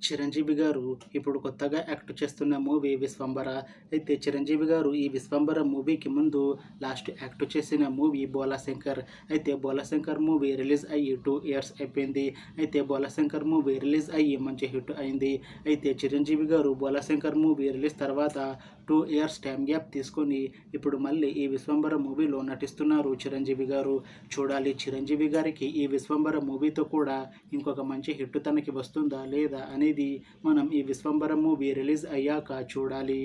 చిరంజీవి గారు ఇప్పుడు కొత్తగా యాక్ట్ చేస్తున్న మూవీ 'విశ్వంబర'. అయితే చిరంజీవి గారు ఈ 'విశ్వంబర' మూవీకి ముందు లాస్ట్ యాక్ట్ చేసిన మూవీ 'బోలాశంకర్'. అయితే 'బోలాశంకర్' మూవీ రిలీజ్ అయ్యి 2 ఇయర్స్ అయిపోయింది. అయితే 'బోలాశంకర్' మూవీ రిలీజ్ అయ్యి మంచి హిట్ అయింది. అయితే చిరంజీవి గారు 'బోలాశంకర్' మూవీ రిలీజ్ తర్వాత 2 ఇయర్స్ టైం గ్యాప్ తీసుకొని ఇప్పుడు మళ్ళీ ఈ 'విశ్వంబర' మూవీలో నటిస్తున్నారు చిరంజీవి గారు. చూడాలి చిరంజీవి గారికి ఈ 'విశ్వంబర' మూవీతో కూడా ఇంకొక మంచి హిట్ తనకి వస్తుందా లేదా అనేది మనం ఈ 'విశ్వంబర' మూవీ రిలీజ్ అయ్యాక చూడాలి.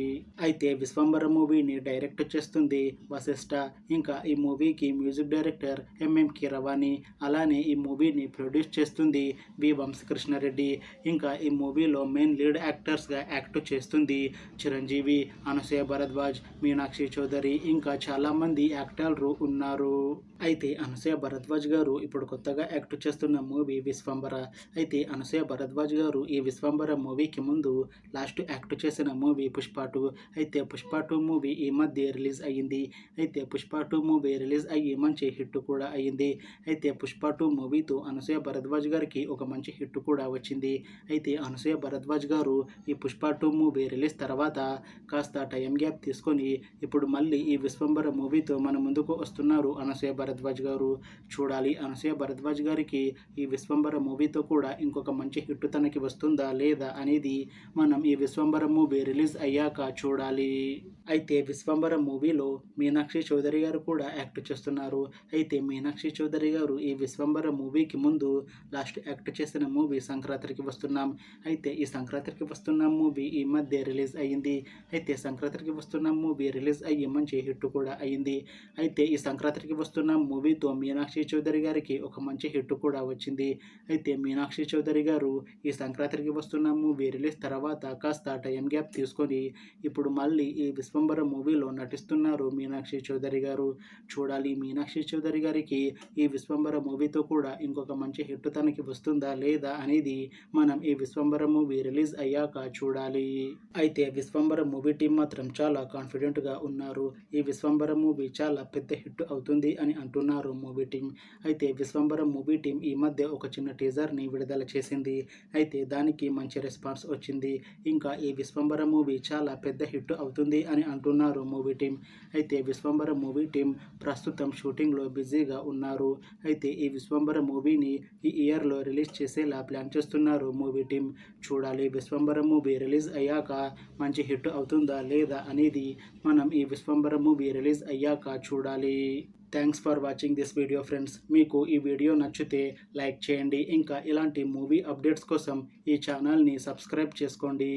అయితే 'విశ్వంబర' మూవీని డైరెక్ట్ చేస్తుంది వశిష్ఠ. ఇంకా ఈ మూవీకి మ్యూజిక్ డైరెక్టర్ ఎంఎం కీరవాణి. అలానే ఈ మూవీని ప్రొడ్యూస్ చేస్తుంది వి వంశకృష్ణారెడ్డి. ఇంకా ఈ మూవీలో మెయిన్ లీడ్ యాక్టర్స్గా యాక్ట్ చేస్తుంది చిరంజీవి, అనసూయ భరద్వాజ్, మీనాక్షి చౌదరి ఇంకా చాలామంది యాక్టర్లు ఉన్నారు. అయితే అనసూయ భరద్వాజ్ గారు ఇప్పుడు కొత్తగా యాక్ట్ చేస్తున్న మూవీ 'విశ్వంబర'. అయితే అనసూయ భరద్వాజ్ గారు ఈ 'విశ్వంబర' మూవీకి ముందు లాస్ట్ యాక్ట్ చేసిన మూవీ 'పుష్ప 2'. అయితే 'పుష్ప 2' మూవీ ఈ మధ్య రిలీజ్ అయ్యింది. అయితే 'పుష్ప 2' మూవీ రిలీజ్ అయ్యి మంచి హిట్ కూడా అయ్యింది. అయితే 'పుష్ప 2' మూవీతో అనసూయ భరద్వాజ్ గారికి ఒక మంచి హిట్ కూడా వచ్చింది. అయితే అనసూయ భరద్వాజ్ గారు ఈ 'పుష్ప 2' మూవీ రిలీజ్ తర్వాత కాస్త టైం గ్యాప్ తీసుకొని ఇప్పుడు మళ్ళీ ఈ 'విశ్వంబర' మూవీతో మన ముందుకు వస్తున్నారు అనసూయ భరద్వాజ్ గారు. చూడాలి అనసూయ భరద్వాజ్ గారికి ఈ 'విశ్వంబర' మూవీతో కూడా ఇంకొక మంచి హిట్ తనకి వస్తుందా లేదా అనేది మనం ఈ 'విశ్వంబర' మూవీ రిలీజ్ అయ్యాక చూడాలి. అయితే 'విశ్వంబర' మూవీలో మీనాక్షి చౌదరి గారు కూడా యాక్ట్ చేస్తున్నారు. అయితే మీనాక్షి చౌదరి గారు ఈ 'విశ్వంబర' మూవీకి ముందు లాస్ట్ యాక్ట్ చేసిన మూవీ 'సంక్రాంతికి వస్తున్నాం'. అయితే ఈ 'సంక్రాంతికి వస్తున్నాం' మూవీ ఈ మధ్య రిలీజ్ అయ్యింది. అయితే 'సంక్రాంతికి వస్తున్నాం' మూవీ రిలీజ్ అయ్యి మంచి హిట్ కూడా అయ్యింది. అయితే ఈ 'సంక్రాంతికి వస్తున్నాం' మూవీతో మీనాక్షి చౌదరి గారికి ఒక మంచి హిట్ కూడా వచ్చింది. అయితే మీనాక్షి చౌదరి గారు ఈ 'సంక్రాంతికి వస్తున్నాం' మూవీ రిలీజ్ తర్వాత కాస్త టైం గ్యాప్ తీసుకొని ఇప్పుడు మళ్ళీ ఈ 'విశ్వంబర' మూవీలో నటిస్తున్నారు మీనాక్షి చౌదరి గారు. చూడాలి మీనాక్షి చౌదరి గారికి ఈ 'విశ్వంబర' మూవీతో కూడా ఇంకొక మంచి హిట్ తనకి వస్తుందా లేదా అనేది మనం ఈ 'విశ్వంబర' మూవీ రిలీజ్ అయ్యాక చూడాలి. అయితే 'విశ్వంబర' మూవీ టీం మాత్రం చాలా కాన్ఫిడెంట్గా ఉన్నారు. ఈ 'విశ్వంబర' మూవీ చాలా పెద్ద హిట్ అవుతుంది అని అంటున్నారు మూవీ టీం. అయితే 'విశ్వంబర' మూవీ టీం ఈ మధ్య ఒక చిన్న టీజర్ని విడుదల చేసింది. అయితే దానికి మంచి రెస్పాన్స్ వచ్చింది. ఇంకా ఈ 'విశ్వంబర' మూవీ చాలా పెద్ద హిట్ అవుతుంది అని అంటున్నారు మూవీ టీం. అయితే 'విశ్వంబర' మూవీ టీం ప్రస్తుతం షూటింగ్లో బిజీగా ఉన్నారు. అయితే ఈ 'విశ్వంబర' మూవీని ఈ ఇయర్లో రిలీజ్ చేసేలా ప్లాన్ చేస్తున్నారు మూవీ టీం. చూడాలి 'విశ్వంబర' మూవీ రిలీజ్ అయ్యాక మంచి హిట్ అవుతుందా లేదా అనేది మనం ఈ 'విశ్వంబర' మూవీ రిలీజ్ అయ్యాక చూడాలి. Thanks for watching this video friends. మీకు ఈ వీడియో నచ్చితే లైక్ చేయండి. ఇంకా ఇలాంటి మూవీ అప్డేట్స్ కోసం ఈ ఛానల్ని సబ్స్క్రైబ్ చేసుకోండి.